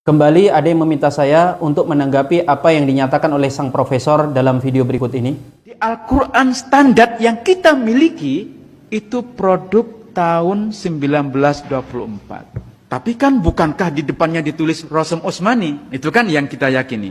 Kembali ada yang meminta saya untuk menanggapi apa yang dinyatakan oleh sang profesor dalam video berikut ini. Di Al-Quran standar yang kita miliki itu produk tahun 1924. Tapi kan bukankah di depannya ditulis Rasm Utsmani? Itu kan yang kita yakini.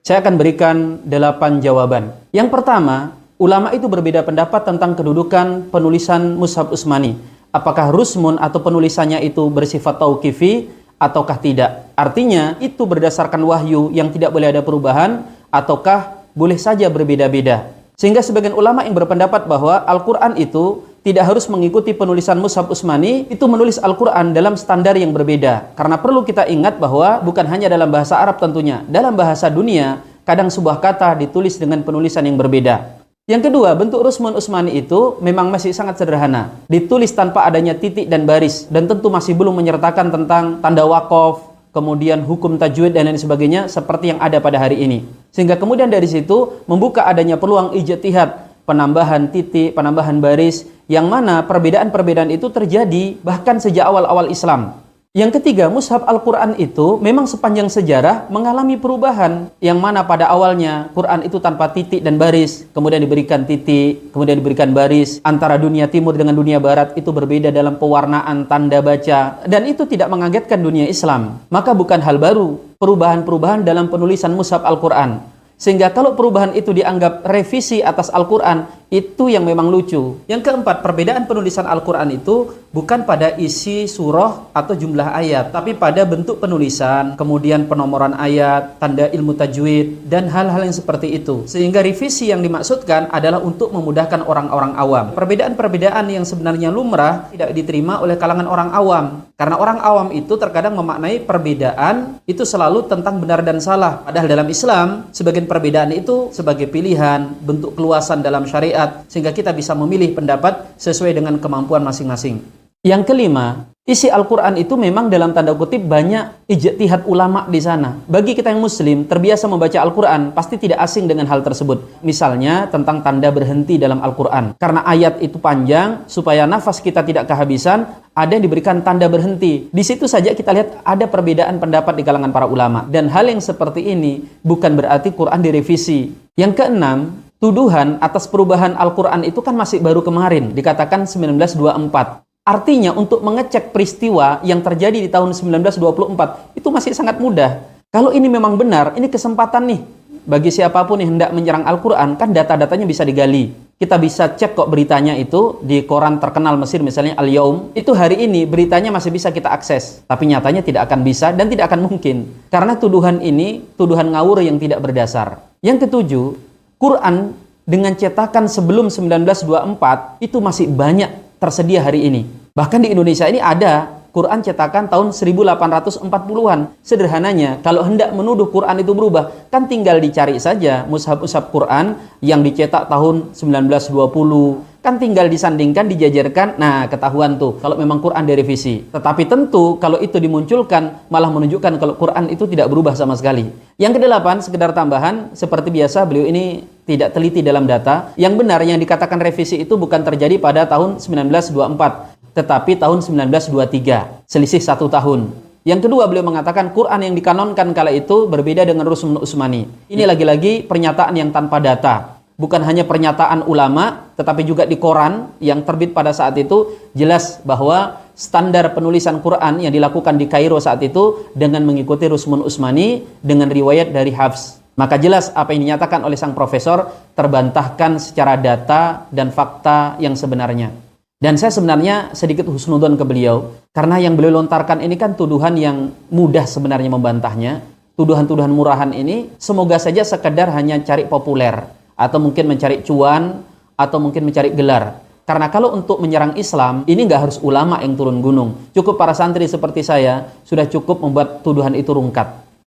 Saya akan berikan 8 jawaban. Yang pertama, ulama itu berbeda pendapat tentang kedudukan penulisan Mushaf Utsmani. Apakah rusmun atau penulisannya itu bersifat tauqifi ataukah tidak? Artinya itu berdasarkan wahyu yang tidak boleh ada perubahan ataukah boleh saja berbeda-beda. Sehingga sebagian ulama yang berpendapat bahwa Al-Quran itu tidak harus mengikuti penulisan Mushaf Utsmani, itu menulis Al-Quran dalam standar yang berbeda. Karena perlu kita ingat bahwa bukan hanya dalam bahasa Arab tentunya, dalam bahasa dunia kadang sebuah kata ditulis dengan penulisan yang berbeda. Yang kedua, bentuk Rasm Utsmani itu memang masih sangat sederhana. Ditulis tanpa adanya titik dan baris, dan tentu masih belum menyertakan tentang tanda waqaf, kemudian hukum tajwid dan lain sebagainya seperti yang ada pada hari ini. Sehingga kemudian dari situ membuka adanya peluang ijtihad, penambahan titik, penambahan baris, yang mana perbedaan-perbedaan itu terjadi bahkan sejak awal-awal Islam. Yang ketiga, Mushaf Al-Quran itu memang sepanjang sejarah mengalami perubahan, yang mana pada awalnya Quran itu tanpa titik dan baris, kemudian diberikan titik, kemudian diberikan baris. Antara dunia timur dengan dunia barat itu berbeda dalam pewarnaan tanda baca, dan itu tidak mengagetkan dunia Islam. Maka bukan hal baru perubahan-perubahan dalam penulisan Mushaf Al-Quran. Sehingga kalau perubahan itu dianggap revisi atas Al-Quran, itu yang memang lucu. Yang keempat, perbedaan penulisan Al-Quran itu bukan pada isi surah atau jumlah ayat, tapi pada bentuk penulisan, kemudian penomoran ayat, tanda ilmu tajwid, dan hal-hal yang seperti itu. Sehingga revisi yang dimaksudkan adalah untuk memudahkan orang-orang awam. Perbedaan-perbedaan yang sebenarnya lumrah tidak diterima oleh kalangan orang awam. Karena orang awam itu terkadang memaknai perbedaan itu selalu tentang benar dan salah. Padahal dalam Islam, sebagian perbedaan itu sebagai pilihan, bentuk keluasan dalam syariat, sehingga kita bisa memilih pendapat sesuai dengan kemampuan masing-masing. Yang kelima, isi Al-Quran itu memang dalam tanda kutip banyak ijtihad ulama di sana. Bagi kita yang muslim, terbiasa membaca Al-Quran, pasti tidak asing dengan hal tersebut. Misalnya tentang tanda berhenti dalam Al-Quran. Karena ayat itu panjang, supaya nafas kita tidak kehabisan, ada yang diberikan tanda berhenti. Di situ saja kita lihat ada perbedaan pendapat di kalangan para ulama. Dan hal yang seperti ini bukan berarti Quran direvisi. Yang keenam, tuduhan atas perubahan Al-Quran itu kan masih baru kemarin, dikatakan 1924. Artinya untuk mengecek peristiwa yang terjadi di tahun 1924 itu masih sangat mudah. Kalau ini memang benar, ini kesempatan nih bagi siapapun yang hendak menyerang Al-Quran, kan data-datanya bisa digali. Kita bisa cek kok beritanya itu di koran terkenal Mesir, misalnya Al-Yaum. Itu hari ini beritanya masih bisa kita akses. Tapi nyatanya tidak akan bisa dan tidak akan mungkin. Karena tuduhan ini tuduhan ngawur yang tidak berdasar. Yang ketujuh, Quran dengan cetakan sebelum 1924 itu masih banyak tersedia hari ini. Bahkan di Indonesia ini ada Quran cetakan tahun 1840-an. Sederhananya, kalau hendak menuduh Quran itu berubah, kan tinggal dicari saja mushaf-mushaf Quran yang dicetak tahun 1920. Kan tinggal disandingkan, dijajarkan, nah ketahuan tuh kalau memang Quran direvisi. Tetapi tentu kalau itu dimunculkan malah menunjukkan kalau Quran itu tidak berubah sama sekali. Yang kedelapan, sekedar tambahan, seperti biasa beliau ini tidak teliti dalam data. Yang benar yang dikatakan revisi itu bukan terjadi pada tahun 1924, tetapi tahun 1923, selisih 1 tahun. Yang kedua, beliau mengatakan Quran yang dikanonkan kala itu berbeda dengan Rasm Utsmani. Ini lagi-lagi pernyataan yang tanpa data. Bukan hanya pernyataan ulama, tetapi juga di koran yang terbit pada saat itu, jelas bahwa standar penulisan Quran yang dilakukan di Kairo saat itu dengan mengikuti Rasm Utsmani dengan riwayat dari Hafs. Maka jelas apa yang dinyatakan oleh sang profesor terbantahkan secara data dan fakta yang sebenarnya. Dan saya sebenarnya sedikit husnudon ke beliau, karena yang beliau lontarkan ini kan tuduhan yang mudah sebenarnya membantahnya. Tuduhan-tuduhan murahan ini semoga saja sekedar hanya cari populer, atau mungkin mencari cuan, atau mungkin mencari gelar. Karena kalau untuk menyerang Islam, ini nggak harus ulama yang turun gunung. Cukup para santri seperti saya, sudah cukup membuat tuduhan itu rungkat.